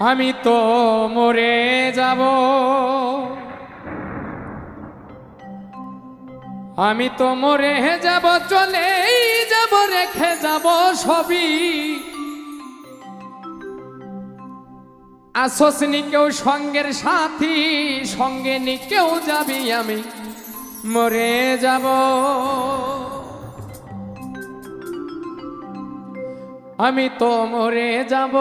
আমি তো মরে যাব, আমি তো মরে যাব, চলেই যাব, রেখে যাব সবই। আসোস নি কেউ সঙ্গের সাথী, সঙ্গে নি কেউ যাবি, আমি মরে যাব। আমি তো মরে যাব,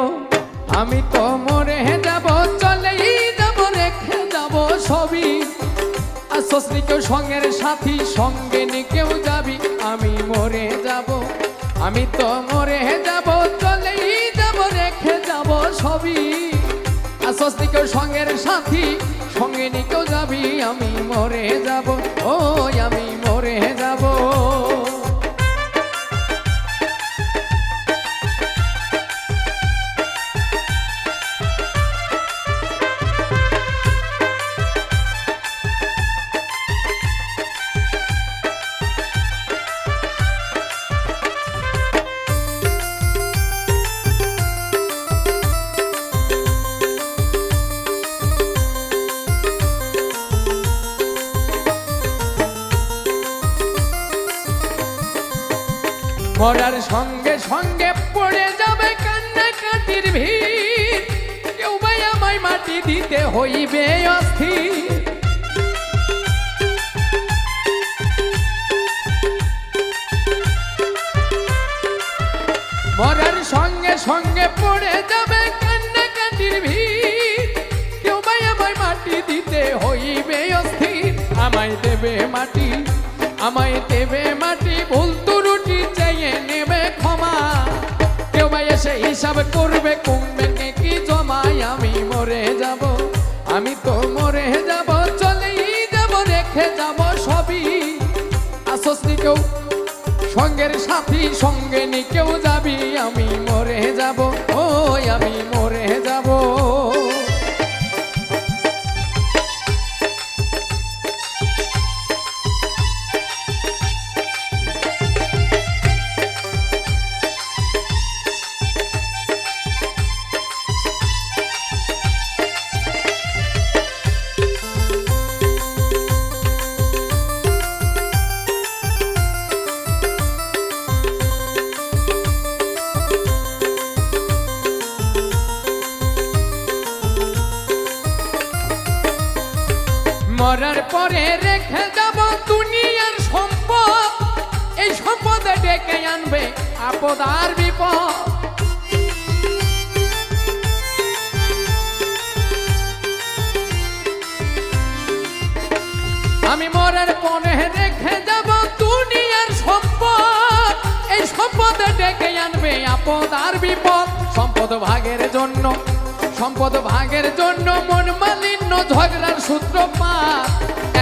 আমি তো মরে যাব, চলেই যাব, রেখে যাব সবই। আসোস নি কেউ সঙ্গের সাথী, সঙ্গে নি কেউ যাবি, আমি মরে যাব। আমি তো মরে যাব, চলেই যাব, রেখে যাব সবই। আসোস নি কেউ সঙ্গের সাথী, সঙ্গে নি কেউ যাবি, আমি মরে যাব, ও আমি মরে যাব। মরার সঙ্গে সঙ্গে পড়ে যাবে কান্নাকাটির ভিড়, কেউ ভাই আমায় মাটি দিতে হইবে অস্থির। মরার সঙ্গে সঙ্গে পড়ে যাবে কান্নাকাটির ভিড়, কেউ ভাই আমায় মাটি দিতে হইবে অস্থির। আমায় দেবে মাটি, আমায় দেবে মাটি, ভুল ত্রুটি চাইয়ে নেবে ক্ষমা। কেউ ভাই এসে হিসাব করবে কমবে কি জমায়, আমি মরে যাব, আমি তো মরে যাব, চলেই যাব, রেখে যাব সবই। আসোস নি কেউ সঙ্গের সাথী, সঙ্গে নি কেউ যাবি, আমি মরে যাব, ও আমি মরে যাব। মরার পরে রেখে যাব দুনিয়ার সম্পদ, এই সম্পদ ডেকে আনবে আপদ আর বিপদ। আমি মরার পরে রেখে যাব দুনিয়ার সম্পদ, এই সম্পদ ডেকে আনবে আপদ আর বিপদ। সম্পদ ভাগের জন্য, সম্পদ ভাগের জন্য মন মালিন্য, ঝগড়ার সূত্রপাত,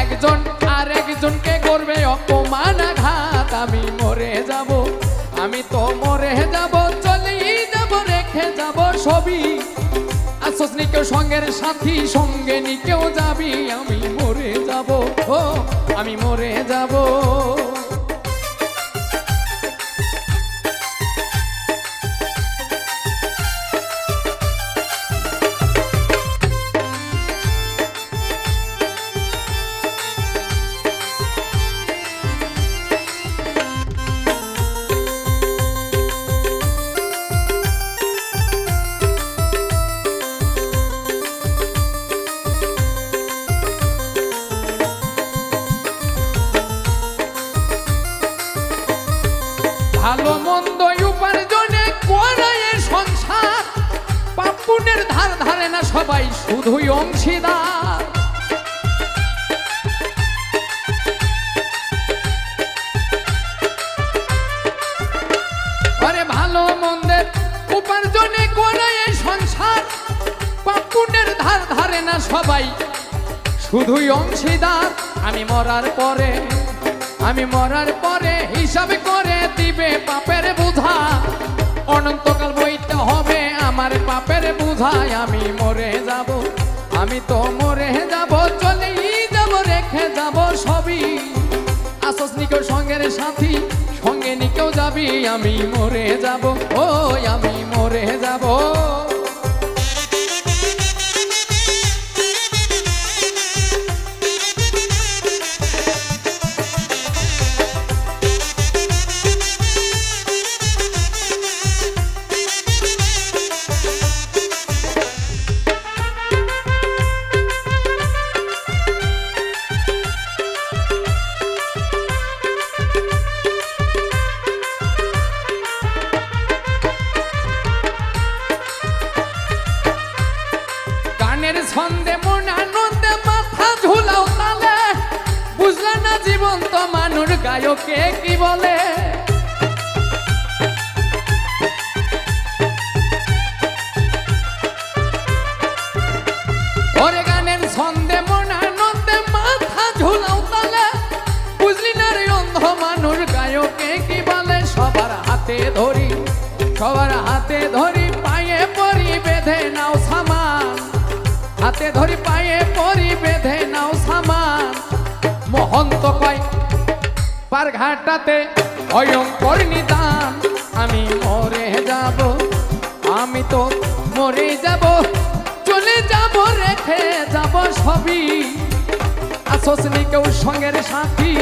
একজন আর একজনকে করবে অপমান আঘাত। আমি মরে যাব, আমি তো মরে যাব, চলেই যাব, রেখে যাব সবই। আসোস নি কেউ সঙ্গের সাথী, সঙ্গে নি কেউ যাবি, আমি মরে যাব, ও আমি মরে যাব। ভালো মন্দ উপার্জনে করায় সংসার, পাপ পুণ্যের ধার ধারে না সবাই, শুধুই অংশীদার। আরে ভালো মন্দের উপার্জনে করায় সংসার, পাপ পুণ্যের ধার ধারে না সবাই, শুধুই অংশীদার। আমি মরার পরে, আমি মরার পরে হিসাব করে দিবে পাপের বোঝা, অনন্তকাল বইতে হবে আমার পাপের বোঝায়। আমি মরে যাব, আমি তো মরে যাব, চলেই যাব, রেখে যাব সবই। আসোস নি কেউ সঙ্গের সাথী, সঙ্গে নি কেউ যাবি, আমি মরে যাব, ও আমি মরে যাব। গায়কে কি বলে? ওরে গানের ছন্দে মনানন্দে মাথা ঝুলাও তালে, বুঝলি না রে অন্ধ মানুষ গায়কে কি বলে? সবার হাতে ধরি, সবার হাতে ধরি, পায়ে পরি বেঁধে নাও সামান, হাতে ধরি পায়ে পরি বেঁধে নাও সামান। মহন্ত কয় পার ঘাটাতে ভয়ঙ্কর নিদান, আমি মরে যাব, আমি তো মরে যাব, চলে যাব রেখে যাব সবই। আসোসনি কেউ সঙ্গের সাথী,